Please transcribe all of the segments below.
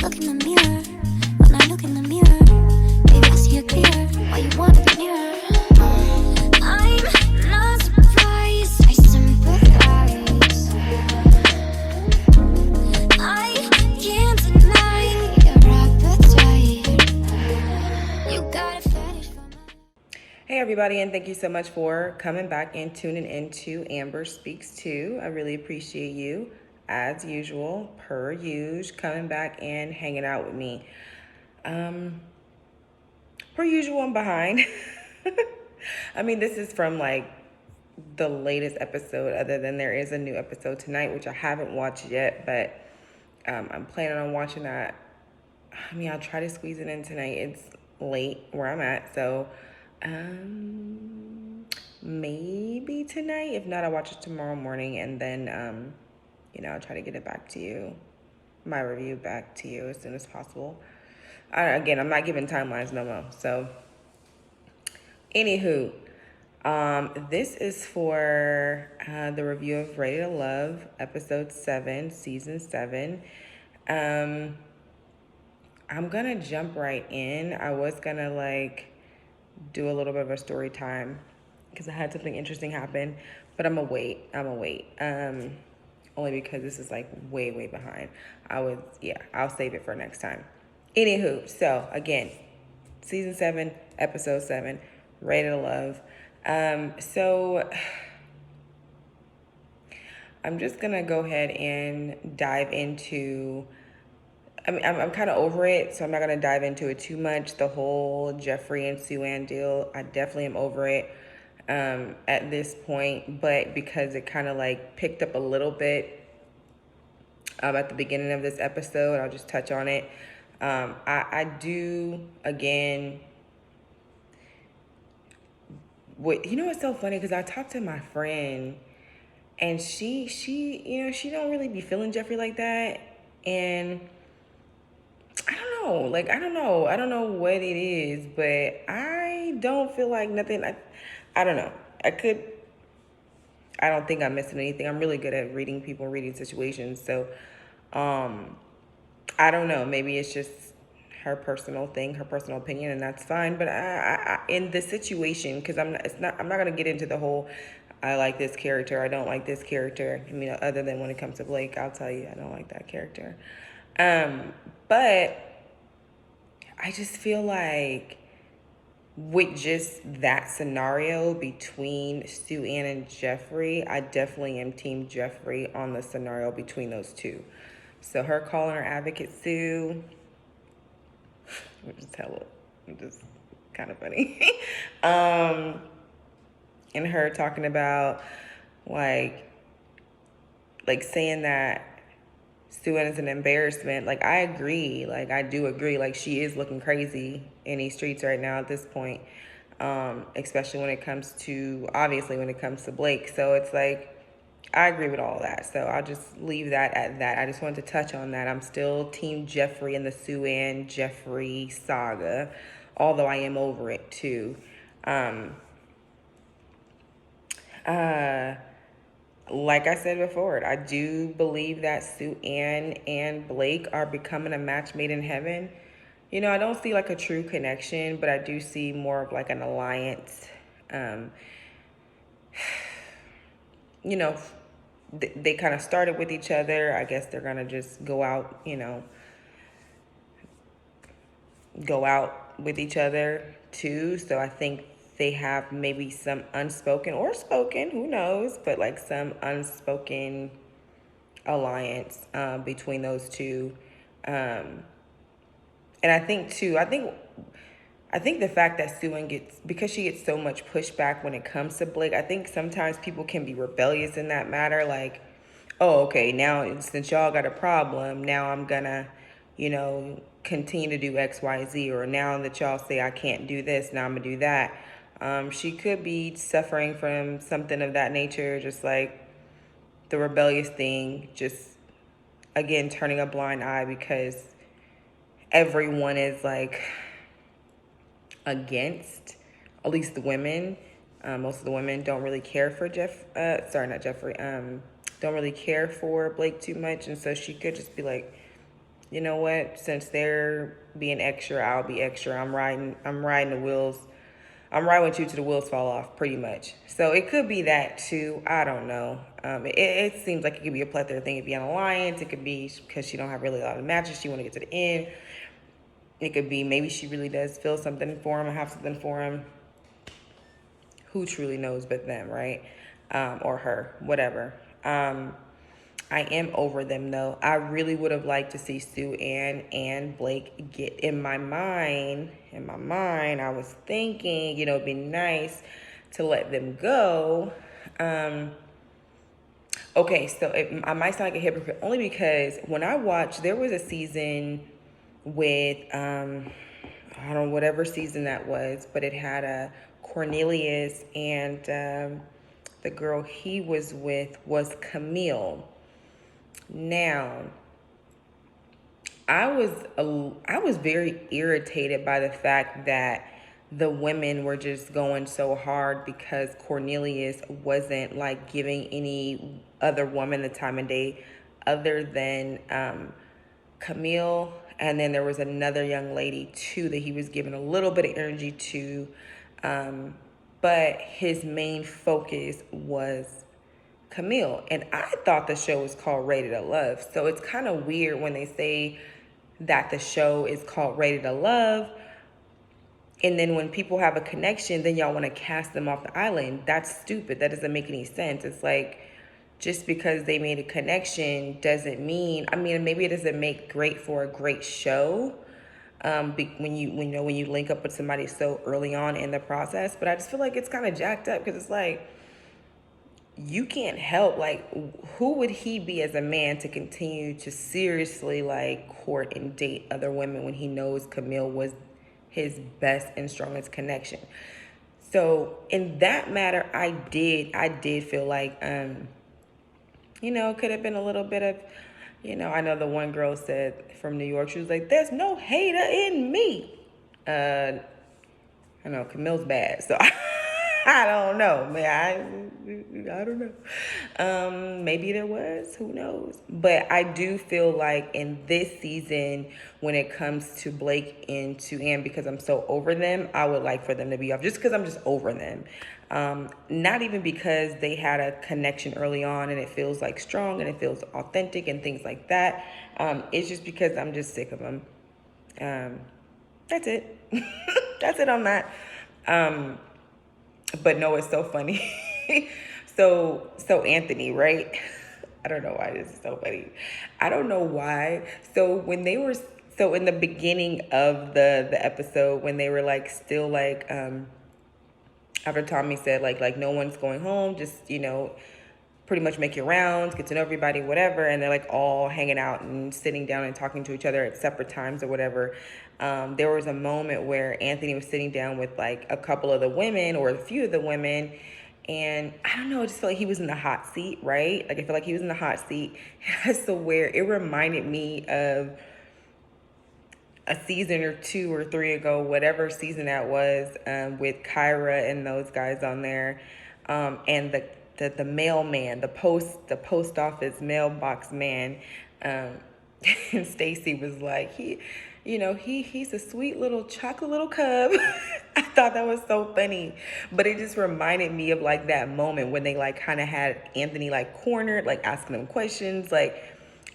look in the mirror, when I look in the mirror, baby, I see it clear. Why you wanna be nearer? I'm not surprised, I sympathize. I can't deny your appetite. You got a fetish for my... Hey everybody, and thank you so much for coming back and tuning into Amber Speaks Too. I really appreciate you, as usual, per usual, coming back and hanging out with me. Per usual, I'm behind. I mean, this is from like the latest episode, other than there is a new episode tonight, which I haven't watched yet, but I'm planning on watching that. I mean, I'll try to squeeze it in tonight. It's late where I'm at, so maybe tonight. If not, I'll watch it tomorrow morning, and then I'll try to get it back to you, my review back to you as soon as possible. Again, I'm not giving timelines no more. So, anywho, this is for the review of Ready to Love, episode 7, season 7. I'm gonna jump right in. I was gonna do a little bit of a story time because I had something interesting happen, but I'm gonna wait. Only because this is like way behind. I'll save it for next time. Anywho, so again, season 7, episode 7, Ready to Love. So I'm just gonna go ahead and dive into. I mean, I'm kind of over it, so I'm not gonna dive into it too much. The whole Jeffree and Sue-Ann deal, I definitely am over it at this point. But because it kind of like picked up a little bit at the beginning of this episode, I'll just touch on it. I do again. You know what's so funny? Because I talked to my friend, and she don't really be feeling Jeffree like that, and I don't know. I don't know what it is, but I don't feel like nothing. I don't know. I don't think I'm missing anything. I'm really good at reading people, reading situations. So, I don't know. Maybe it's just her personal thing, her personal opinion, and that's fine. But I in the situation, because I'm not gonna get into the whole. I like this character. I don't like this character. I mean, other than when it comes to Blake, I'll tell you I don't like that character. But I just feel like with just that scenario between Sue-Ann and Jeffree, I definitely am team Jeffree on the scenario between those two. So her calling her advocate Sue, which is just kind of funny. And her talking about like saying that Sue-Ann is an embarrassment. Like, I agree. Like, I do agree. Like, she is looking crazy in these streets right now at this point. Especially when it comes to, obviously, when it comes to Blake. So it's like, I agree with all that. So I'll just leave that at that. I just wanted to touch on that. I'm still team Jeffree in the Sue-Ann Jeffree saga, although I am over it too. Like I said before, I do believe that Sue-Ann and Blake are becoming a match made in heaven. You know, I don't see like a true connection, but I do see more of like an alliance. You know, they kind of started with each other. I guess they're going to just go out with each other too. So I think they have maybe some unspoken or spoken, who knows, but like some unspoken alliance between those two. And I think too, I think the fact that Sue-Ann because she gets so much pushback when it comes to Blake, I think sometimes people can be rebellious in that matter. Like, oh, okay, now since y'all got a problem, now I'm gonna, continue to do X, Y, Z, or now that y'all say I can't do this, now I'm gonna do that. She could be suffering from something of that nature, just like the rebellious thing, just, again, turning a blind eye because everyone is, like, against, at least the women. Most of the women don't really care for don't really care for Blake too much, and so she could just be like, you know what? Since they're being extra, I'll be extra. I'm riding the wheels. I'm riding with you till the wheels fall off, pretty much. So it could be that too. I don't know. It seems like it could be a plethora of things. It could be an alliance. It could be because she don't have really a lot of matches. She want to get to the end. It could be maybe she really does feel something for him or have something for him. Who truly knows but them, right? Or her, whatever. I am over them though. I really would have liked to see Sue Ann and Blake get in my mind. I was thinking, it'd be nice to let them go. Okay, so I might sound like a hypocrite only because when I watched, there was a season with I don't know whatever season that was, but it had a Cornelius and the girl he was with was Camille. Now, I was very irritated by the fact that the women were just going so hard because Cornelius wasn't like giving any other woman the time of day other than Camille. And then there was another young lady too that he was giving a little bit of energy to. But his main focus was Camille. And I thought the show was called Rated to Love. So it's kind of weird when they say that the show is called Rated to Love. And then when people have a connection, then y'all want to cast them off the island. That's stupid. That doesn't make any sense. It's like, just because they made a connection doesn't mean, maybe it doesn't make great for a great show. When you link up with somebody so early on in the process, but I just feel like it's kind of jacked up because it's like, you can't help, like, who would he be as a man to continue to seriously like court and date other women when he knows Camille was his best and strongest connection? So in that matter, I did feel like, could have been a little bit of, I know the one girl said from New York, she was like, there's no hater in me. I know Camille's bad, so I don't know, man. I don't know. Maybe there was, who knows? But I do feel like in this season, when it comes to Blake and to Anne, because I'm so over them, I would like for them to be off, just because I'm just over them. Not even because they had a connection early on and it feels like strong and it feels authentic and things like that. It's just because I'm just sick of them. That's it. That's it on that. But no, it's so funny. So Anthony, right? I don't know why this is so funny. I don't know why. So in the beginning of the episode, when they were like still like after Tommy said like no one's going home, just pretty much make your rounds, get to know everybody, whatever, and they're like all hanging out and sitting down and talking to each other at separate times or whatever. There was a moment where Anthony was sitting down with like a couple of the women or a few of the women, and I don't know, I just felt like he was in the hot seat, right? Like I feel like he was in the hot seat. I swear, it reminded me of a season or 2 or 3 ago, whatever season that was, with Kyra and those guys on there, and the mailman, the post office mailbox man, and Stacy was like, he's a sweet little chocolate little cub. I thought that was so funny, but it just reminded me of like that moment when they like kind of had Anthony like cornered, like asking him questions. Like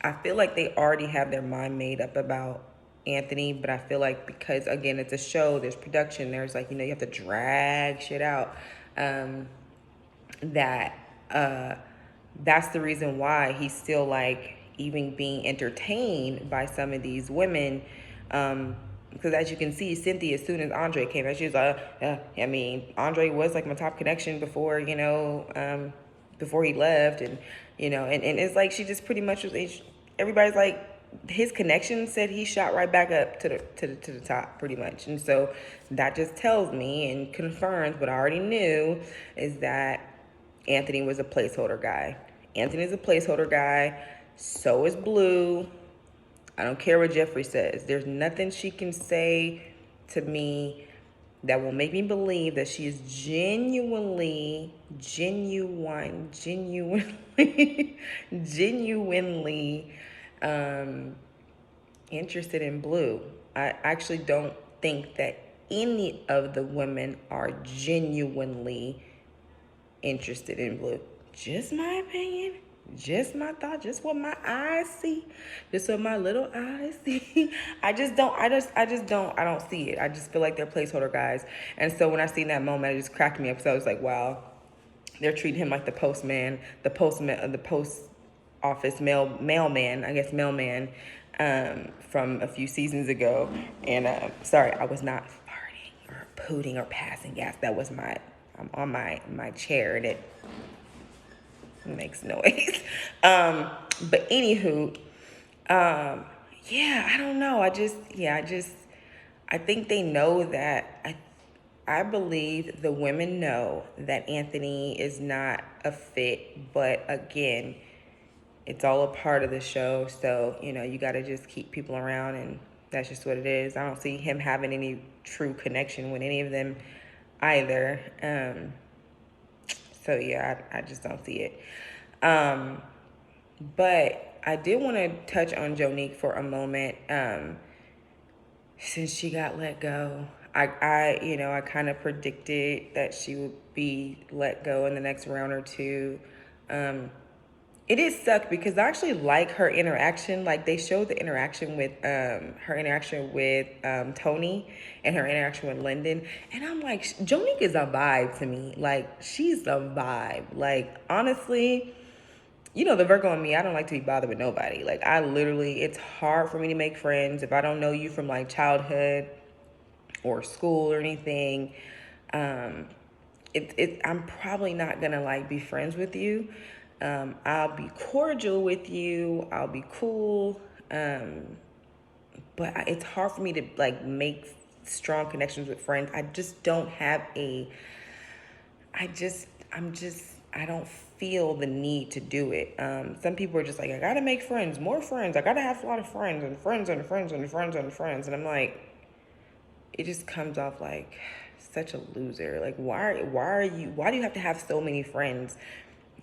I feel like they already have their mind made up about Anthony, but I feel like because again it's a show, there's production, there's like you have to drag shit out. That's the reason why he's still like even being entertained by some of these women, because as you can see, Cynthia, as soon as Andre came out, she was like, Andre was like my top connection before before he left, and and it's like she just pretty much was, everybody's like, his connection said he shot right back up to the top pretty much. And so that just tells me and confirms what I already knew, is that Anthony was a placeholder guy. Anthony's a placeholder guy. So is Blue. I don't care what Jeffrey says. There's nothing she can say to me that will make me believe that she is genuinely interested in Blue. I actually don't think that any of the women are genuinely interested in Blue. Just my opinion, just my thought, just what my eyes see, just what my little eyes see. I don't see it. I just feel like they're placeholder guys. And so when I seen that moment, it just cracked me up. So I was like, wow, they're treating him like the postman, the post office mailman, I guess mailman, from a few seasons ago. And sorry, I was not farting or pooting or passing gas. That was I'm on my chair and it makes noise. But anywho, yeah, I don't know. I think they know that. I believe the women know that Anthony is not a fit, but again, it's all a part of the show. So, you got to just keep people around, and that's just what it is. I don't see him having any true connection with any of them either. So, yeah, I just don't see it. But I did want to touch on Jonique for a moment. Since she got let go, I kind of predicted that she would be let go in the next round or two. It did suck because I actually like her interaction. Like, they showed the interaction with her interaction with Tony and her interaction with Lyndon, and I'm like, Jonique is a vibe to me. Like, she's a vibe. Like, honestly, the Virgo in me, I don't like to be bothered with nobody. Like, it's hard for me to make friends if I don't know you from like childhood or school or anything. I'm probably not gonna like be friends with you. I'll be cordial with you. I'll be cool. But it's hard for me to like make strong connections with friends. I just don't have I don't feel the need to do it. Some people are just like, I gotta make friends, more friends. I gotta have a lot of friends and friends and friends and friends and friends. And I'm like, it just comes off like such a loser. Like, why do you have to have so many friends?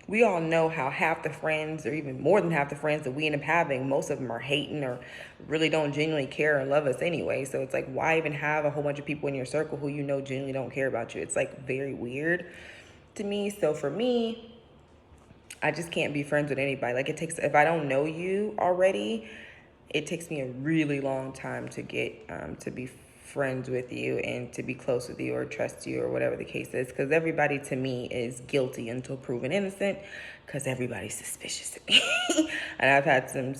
We all know how half the friends, or even more than half the friends that we end up having, most of them are hating or really don't genuinely care and love us anyway. So it's like, why even have a whole bunch of people in your circle who genuinely don't care about you? It's like very weird to me. So for me, I just can't be friends with anybody. Like, if I don't know you already, it takes me a really long time to get to be friends with you and to be close with you or trust you or whatever the case is, because everybody to me is guilty until proven innocent, because everybody's suspicious to me. And I've had some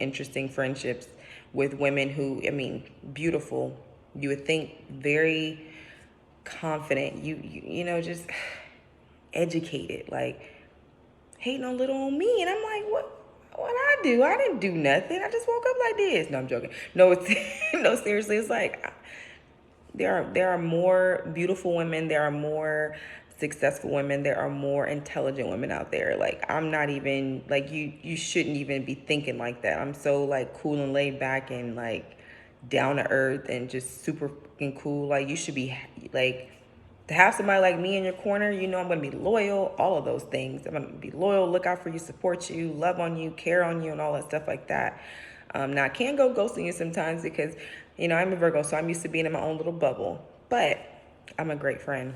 interesting friendships with women who, beautiful, you would think very confident, just educated, like hating on little on me. And I'm like, what I do? I didn't do nothing. I just woke up like this. No, I'm joking. No, no, seriously, it's like there are more beautiful women, there are more successful women, there are more intelligent women out there. Like, I'm not even like, you shouldn't even be thinking like that. I'm so like cool and laid back and like down to earth and just super fucking cool. Like, you should be like, to have somebody like me in your corner, I'm going to be loyal, all of those things. I'm going to be loyal, look out for you, support you, love on you, care on you, and all that stuff like that. Now, I can go ghosting you sometimes because, I'm a Virgo, so I'm used to being in my own little bubble. But I'm a great friend.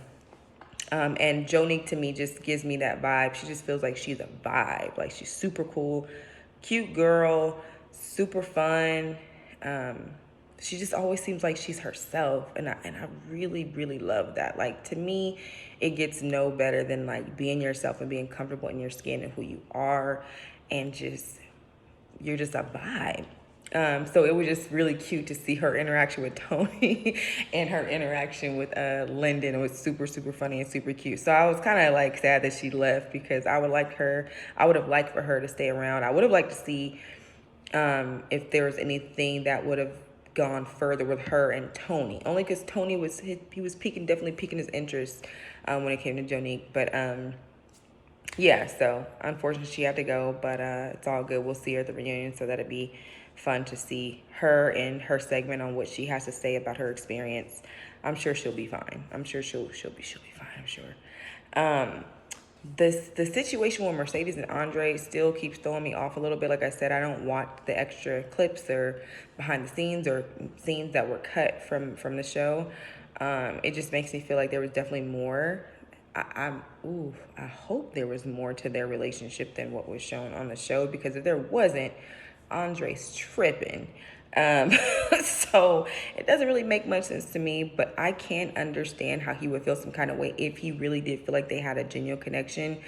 And Jonique, to me, just gives me that vibe. She just feels like she's a vibe. Like, she's super cool, cute girl, super fun. She just always seems like she's herself, and I really, really love that. Like, to me, it gets no better than like being yourself and being comfortable in your skin and who you are, and you're just a vibe. So it was just really cute to see her interaction with Tony and her interaction with Lyndon. It was super, super funny and super cute. So I was kind of like sad that she left, because I would have liked for her to stay around. I would have liked to see if there was anything that would have gone further with her and Tony, only because Tony was definitely piquing his interest when it came to Jonique. But yeah, so unfortunately she had to go, but it's all good. We'll see her at the reunion, so that'd be fun to see her and her segment on what she has to say about her experience. I'm sure she'll be fine. I'm sure she'll be fine. I'm sure. the situation with Mercedes and Andre still keeps throwing me off a little bit. Like I said, I don't watch the extra clips or behind the scenes or scenes that were cut from the show. It just makes me feel like there was definitely more. I hope there was more to their relationship than what was shown on the show, because if there wasn't, Andre's tripping. Um, so it doesn't really make much sense to me, but I can understand how he would feel some kind of way if he really did feel like they had a genuine connection.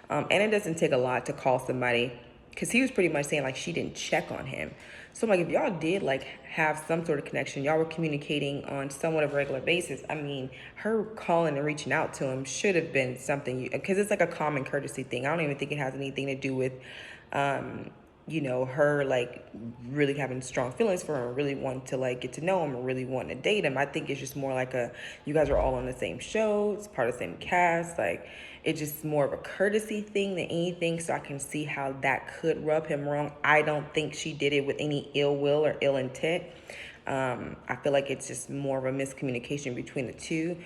And it doesn't take a lot to call somebody, because he was pretty much saying like she didn't check on him. So I'm like, if y'all did like have some sort of connection, y'all were communicating on somewhat of a regular basis. I mean, her calling and reaching out to him should have been something, because it's like a common courtesy thing. I don't even think it has anything to do with, her like really having strong feelings for him, or really wanting to like get to know him, or really wanting to date him. I think it's just more like you guys are all on the same show, it's part of the same cast, like it's just more of a courtesy thing than anything. So I can see how that could rub him wrong. I don't think she did it with any ill will or ill intent. I feel like it's just more of a miscommunication between the two,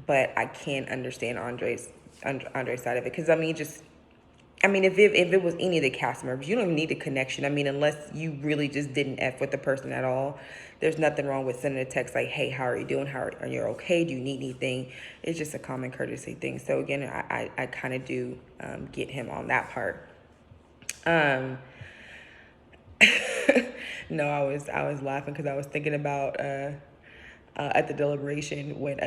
but I can understand Andre's side of it, because if it was any of the cast members, you don't even need a connection. I mean, unless you really just didn't F with the person at all, there's nothing wrong with sending a text like, hey, how are you doing? Are you okay? Do you need anything? It's just a common courtesy thing. So again, I kind of do get him on that part. No, I was laughing because I was thinking about at the deliberation when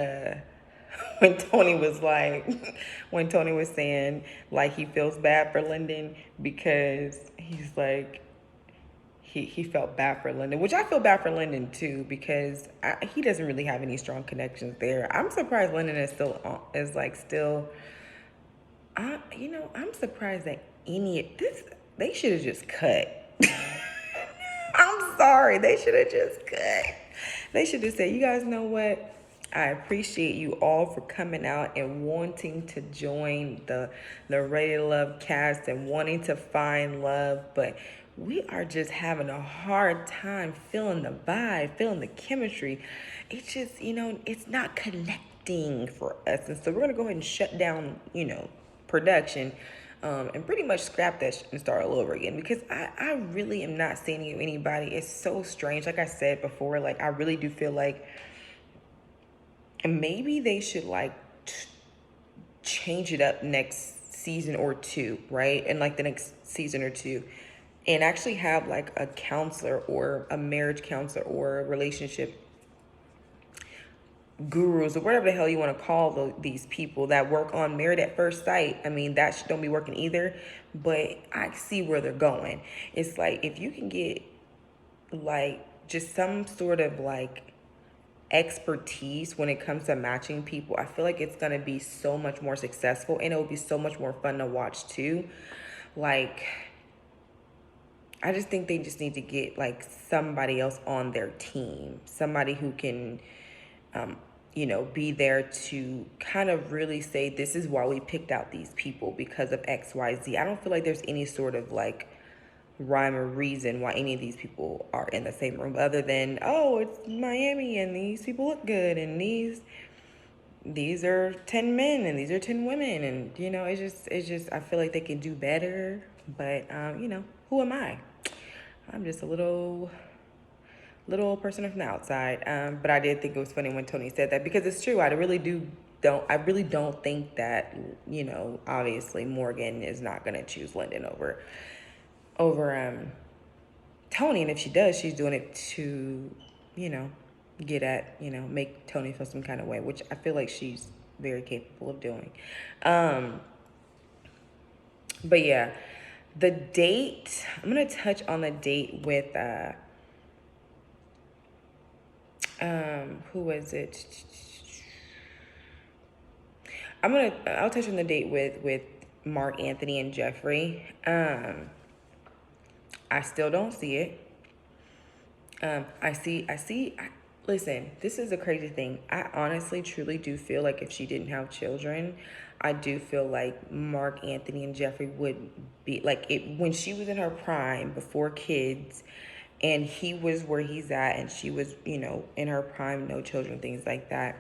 Tony was like, when Tony was saying like he feels bad for Lyndon, because he's like, he felt bad for Lyndon, which I feel bad for Lyndon too, because he doesn't really have any strong connections there. I'm surprised Lyndon is still. I'm surprised that any of this, they should have just cut. I'm sorry, they should have just cut. They should have said, you guys know what? I appreciate you all for coming out and wanting to join the Ready to Love cast and wanting to find love, but we are just having a hard time feeling the vibe, feeling the chemistry. It's just, it's not connecting for us. And so we're going to go ahead and shut down, production, and pretty much scrap that and start all over again, because I really am not seeing anybody. It's so strange. Like I said before, like I really do feel like maybe they should like change it up next season or two, right? And like the next season or two, and actually have like a counselor or a marriage counselor or a relationship gurus or whatever the hell you want to call these people that work on Married at First Sight. I mean, that don't be working either, but I see where they're going. It's like, if you can get like just some sort of like expertise when it comes to matching people, I feel like it's going to be so much more successful, and it will be so much more fun to watch too. Like, I just think they just need to get like somebody else on their team, somebody who can be there to kind of really say, this is why we picked out these people, because of XYZ. I don't feel like there's any sort of like rhyme or reason why any of these people are in the same room, other than, oh, it's Miami and these people look good, and these are 10 men and these are 10 women, and it's just I feel like they can do better, but who am I? I'm just a little person from the outside. But I did think it was funny when Tony said that, because it's true. I really don't think that, obviously Morgan is not going to choose Lyndon over Tony. And if she does, she's doing it to, get at, make Tony feel some kind of way, which I feel like she's very capable of doing. But yeah, the date, I'm going to touch on the date with, who was it? I'll touch on the date with Mark Anthony and Jeffree. I still don't see it. Listen, this is a crazy thing. I honestly, truly do feel like if she didn't have children, I do feel like Mark Anthony and Jeffree would be like it when she was in her prime before kids, and he was where he's at, and she was, in her prime, no children, things like that.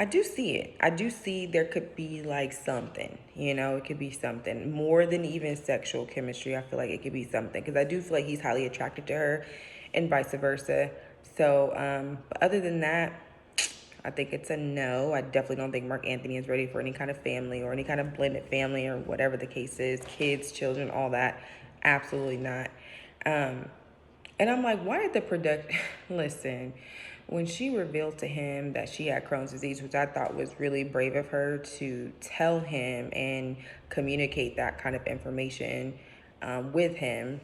I do see it. I do see there could be like something, it could be something more than even sexual chemistry. I feel like it could be something because I do feel like he's highly attracted to her and vice versa. So, but other than that, I think it's a no. I definitely don't think Mark Anthony is ready for any kind of family or any kind of blended family or whatever the case is. Kids, children, all that. Absolutely not. And I'm like, why did the production listen? When she revealed to him that she had Crohn's disease, which I thought was really brave of her to tell him and communicate that kind of information with him,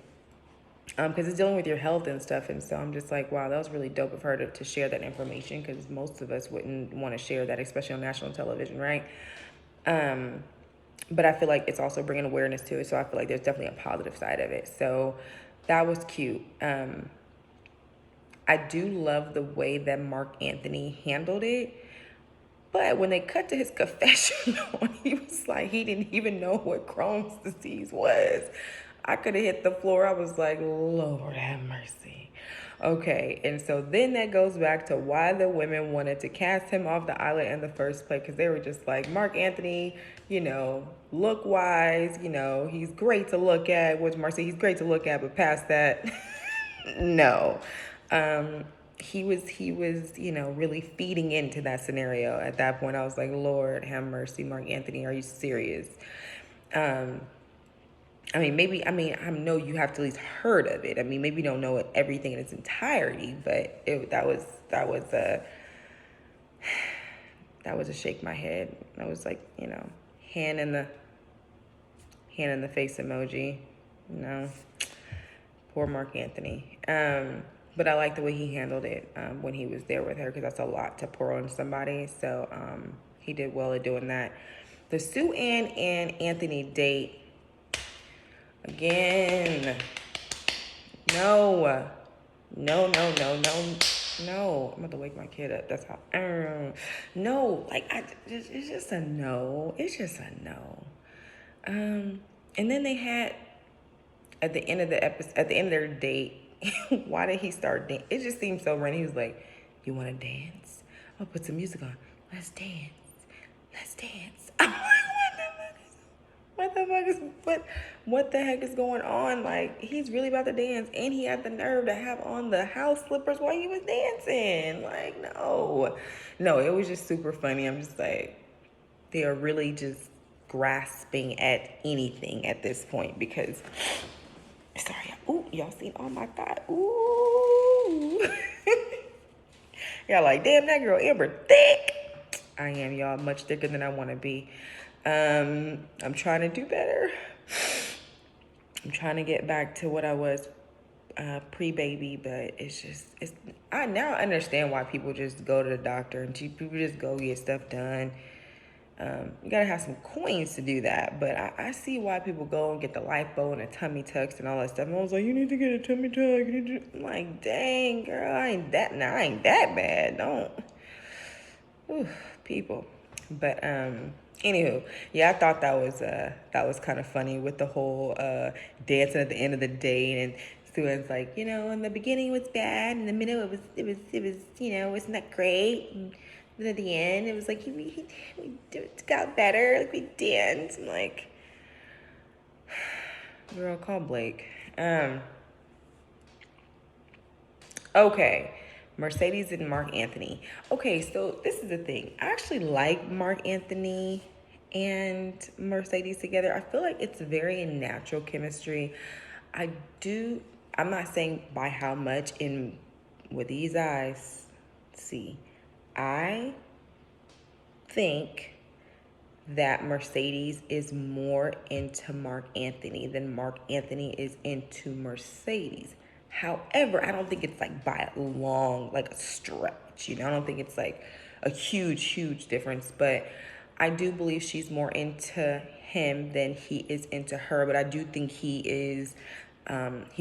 because it's dealing with your health and stuff. And so I'm just like, wow, that was really dope of her to share that information, because most of us wouldn't want to share that, especially on national television, right? But I feel like it's also bringing awareness to it. So I feel like there's definitely a positive side of it. So that was cute. I do love the way that Mark Anthony handled it. But when they cut to his confessional, he was like, he didn't even know what Crohn's disease was. I could have hit the floor. I was like, Lord have mercy. Okay, and so then that goes back to why the women wanted to cast him off the island in the first place, because they were just like, Mark Anthony, look-wise, he's great to look at. Which Marcy, he's great to look at, but past that, no. He was, really feeding into that scenario. At that point, I was like, Lord have mercy, Mark Anthony, are you serious? I know you have to at least heard of it. Maybe you don't know everything in its entirety, but that was a shake my head. That was like, hand in the face emoji. Poor Mark Anthony. But I like the way he handled it when he was there with her, because that's a lot to pour on somebody. So he did well at doing that. The Sue Ann and Anthony date, again, no. I'm about to wake my kid up. That's how. No, it's just a no. It's just a no. And then they had at the end of their date. Why did he start dancing? It just seemed so random. He was like, "You want to dance? I'll put some music on. Let's dance. I'm like, what the heck is going on? Like, he's really about to dance, and he had the nerve to have on the house slippers while he was dancing. Like, no, it was just super funny. I'm just like, they are really just grasping at anything at this point, because, sorry, ooh, y'all seen all my thigh, ooh. Y'all like, damn, that girl Amber thick. I am, y'all, much thicker than I want to be. I'm trying to do better. I'm trying to get back to what I was pre-baby, but I now understand why people just go to the doctor and people just go get stuff done. You gotta have some coins to do that, but I see why people go and get the lipo and the tummy tucks and all that stuff. And I was like, you need to get a tummy tuck. I'm like, dang, girl, I ain't that bad. Don't. Ooh, people. But anywho, yeah, I thought that was kind of funny with the whole dancing at the end of the day, and Sue's like, in the beginning it was bad, in the middle it was it's not great, and then at the end it was like we got better, like we danced. I'm like, girl, call Blake. Okay. Mercedes and Mark Anthony. Okay, so this is the thing. I actually like Mark Anthony and Mercedes together. I feel like it's very natural chemistry. I'm not saying by how much with these eyes. See, I think that Mercedes is more into Mark Anthony than Mark Anthony is into Mercedes. However, I don't think it's like by a long, like a stretch, I don't think it's like a huge difference, but I do believe she's more into him than he is into her. But I do think he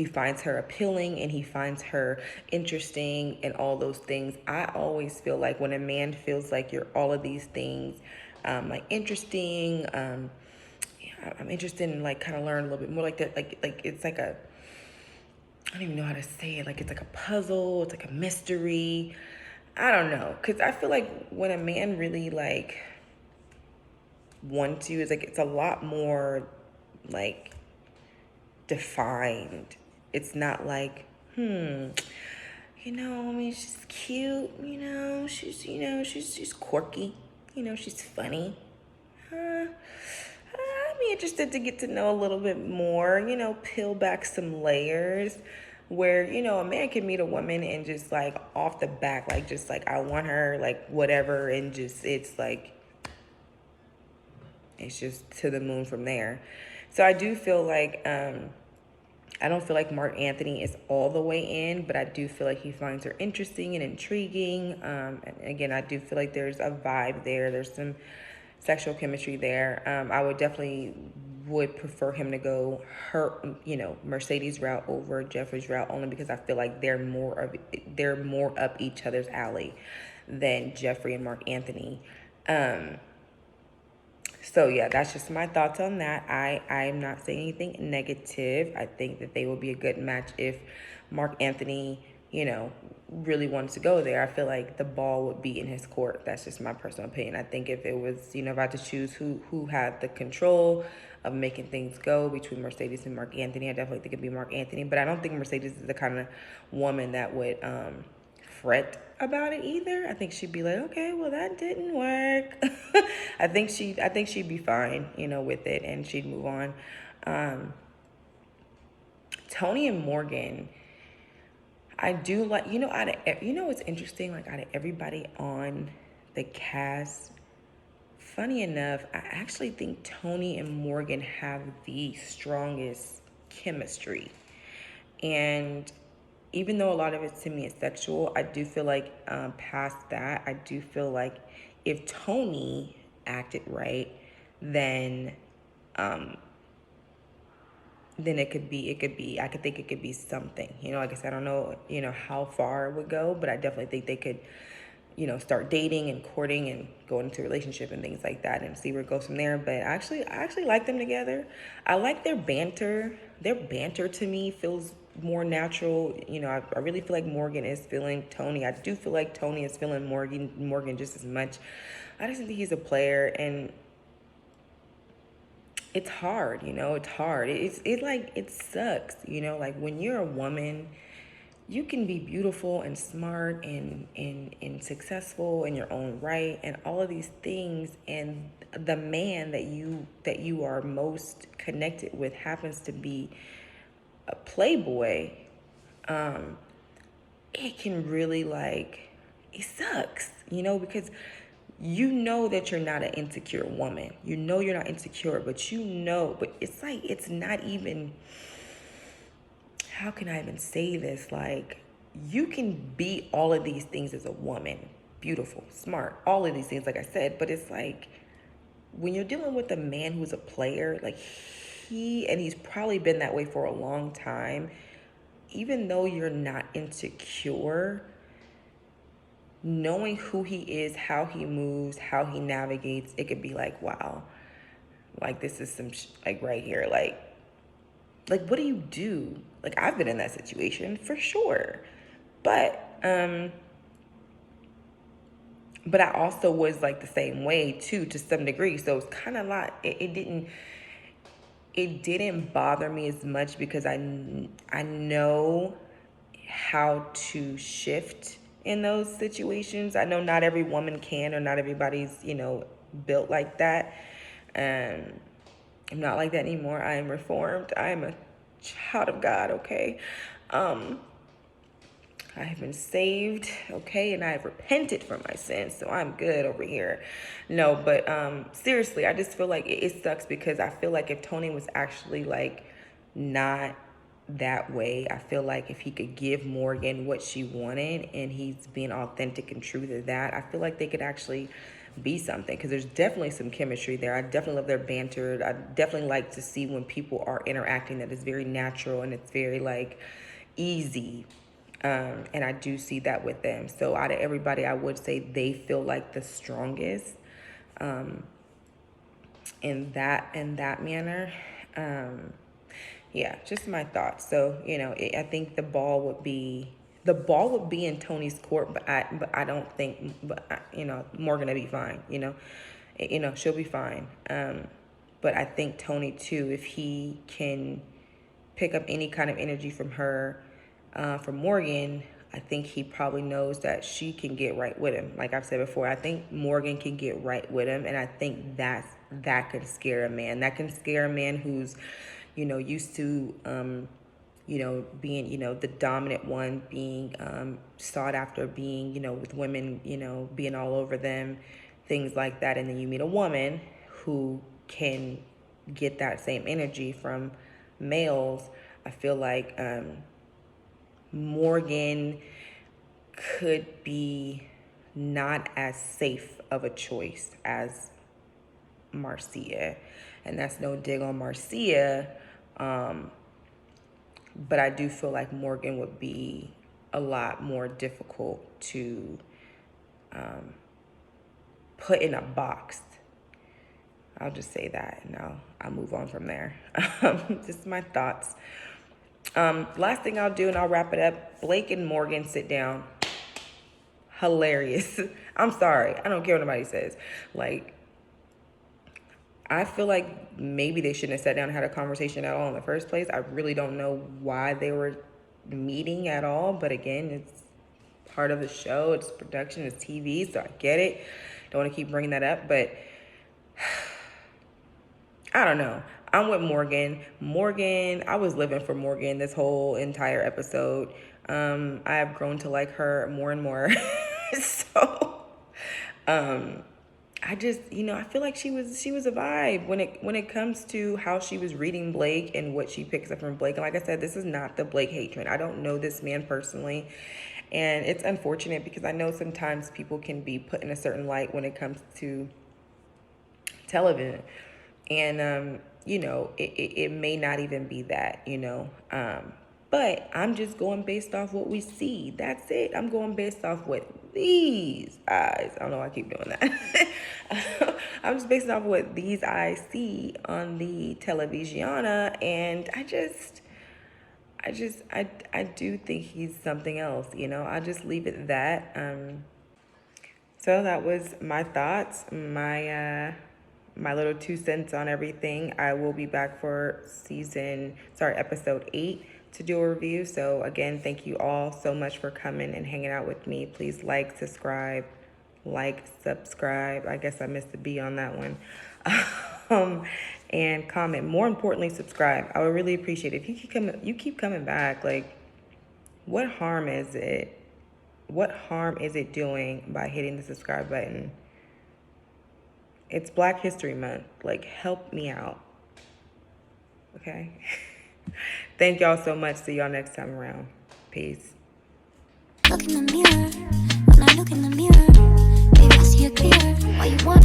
finds her appealing and he finds her interesting and all those things. I always feel like when a man feels like you're all of these things, like interesting, I'm interested in like kind of learn a little bit more like that. Like it's like I don't even know how to say it. Like, it's like a puzzle. It's like a mystery. I don't know, because I feel like when a man really like wants you, it's like it's a lot more like defined. It's not like, I mean, she's cute, she's quirky, she's funny. I'd be interested to get to know a little bit more, peel back some layers where, a man can meet a woman and just like off the back, like just like, I want her, like whatever, and just, it's just to the moon from there. So I do feel like, I don't feel like Mark Anthony is all the way in, but I do feel like he finds her interesting and intriguing. And again, I do feel like there's a vibe there. There's some sexual chemistry there. I would prefer him to go Mercedes route over Jeffrey's route, only because I feel like they're more up each other's alley than Jeffrey and Mark Anthony. So yeah, that's just my thoughts on that. I'm not saying anything negative. I think that they will be a good match if Mark Anthony, really wants to go there. I feel like the ball would be in his court. That's just my personal opinion. I think if it was, if I had to choose who had the control of making things go between Mercedes and Mark Anthony, I definitely think it'd be Mark Anthony. But I don't think Mercedes is the kind of woman that would fret about it either. I think she'd be like, okay, well that didn't work. I think she'd be fine, with it, and she'd move on. Tony and Morgan, I do like, what's interesting, like out of everybody on the cast, funny enough, I actually think Tony and Morgan have the strongest chemistry. And even though a lot of it to me is sexual, I do feel like past that, I do feel like if Tony acted right, then it could be, I could think it could be something, like I said, I don't know, how far it would go, but I definitely think they could, start dating and courting and go into a relationship and things like that and see where it goes from there. But I actually like them together. I like their banter. Their banter to me feels more natural. I really feel like Morgan is feeling Tony. I do feel like Tony is feeling Morgan just as much. I just think he's a player, and it's hard, it's hard. It sucks, like when you're a woman, you can be beautiful and smart and successful in your own right and all of these things, and the man that you are most connected with happens to be a playboy. It can really it sucks, because that you're not an insecure woman. You're not insecure, but it's not even, how can I even say this? Like, you can be all of these things as a woman, beautiful, smart, all of these things, like I said, but it's like, when you're dealing with a man who's a player, like he's probably been that way for a long time, even though you're not insecure, knowing who he is, how he moves, how he navigates, it could be like, wow, like this is some right here, like what do you do? Like, I've been in that situation for sure, but I also was like the same way too, to some degree. So it's kind of like it didn't bother me as much because I know how to shift in those situations. I know not every woman can, or not everybody's, built like that. I'm not like that anymore. I am reformed. I am a child of God, okay? I have been saved, okay? And I have repented for my sins, so I'm good over here. No, but seriously, I just feel like it sucks, because I feel like if Tony was actually like not that way, I feel like if he could give Morgan what she wanted and he's being authentic and true to that, I feel like they could actually be something, because there's definitely some chemistry there. I definitely love their banter. I definitely like to see when people are interacting that is very natural and it's very like easy. And I do see that with them. So out of everybody, I would say they feel like the strongest in that manner. Yeah, just my thoughts. So, I think the ball would be the ball would be in Tony's court, but I don't think, Morgan will be fine. She'll be fine. But I think Tony too, if he can pick up any kind of energy from her, from Morgan, I think he probably knows that she can get right with him. Like I've said before, I think Morgan can get right with him, and I think that can scare a man. That can scare a man who's, used to, being, the dominant one, being sought after, being, with women, being all over them, things like that. And then you meet a woman who can get that same energy from males. I feel like Morgan could be not as safe of a choice as Marcia. And that's no dig on Marcia. But I do feel like Morgan would be a lot more difficult to put in a box. I'll just say that, and I'll move on from there. Just my thoughts. Last thing I'll do, and I'll wrap it up. Blake and Morgan sit down. Hilarious. I'm sorry. I don't care what nobody says. Like, I feel like maybe they shouldn't have sat down and had a conversation at all in the first place. I really don't know why they were meeting at all. But again, it's part of the show. It's production. It's TV. So I get it. Don't want to keep bringing that up. But I don't know. I'm with Morgan. I was living for Morgan this whole entire episode. I have grown to like her more and more. So, I just, I feel like she was a vibe when it comes to how she was reading Blake and what she picks up from Blake. And like I said, this is not the Blake hatred. I don't know this man personally. And it's unfortunate because I know sometimes people can be put in a certain light when it comes to television. And, it may not even be that, but I'm just going based off what we see. That's it. I'm going based off what these eyes, I don't know why I keep doing that. I'm just basing off what these eyes see on the televisiona. And I do think he's something else, I'll just leave it at that. So that was my thoughts, my little 2 cents on everything. I will be back for episode 8 to do a review. So again, thank you all so much for coming and hanging out with me. Please subscribe. I guess I missed the B on that one. And comment. More importantly, subscribe. I would really appreciate it. If you keep coming back. Like, what harm is it? What harm is it doing by hitting the subscribe button? It's Black History Month. Like, help me out. Okay? Thank y'all so much. See y'all next time around. Peace. Look in the mirror. When I look in the mirror, baby, I see it clear. Why you want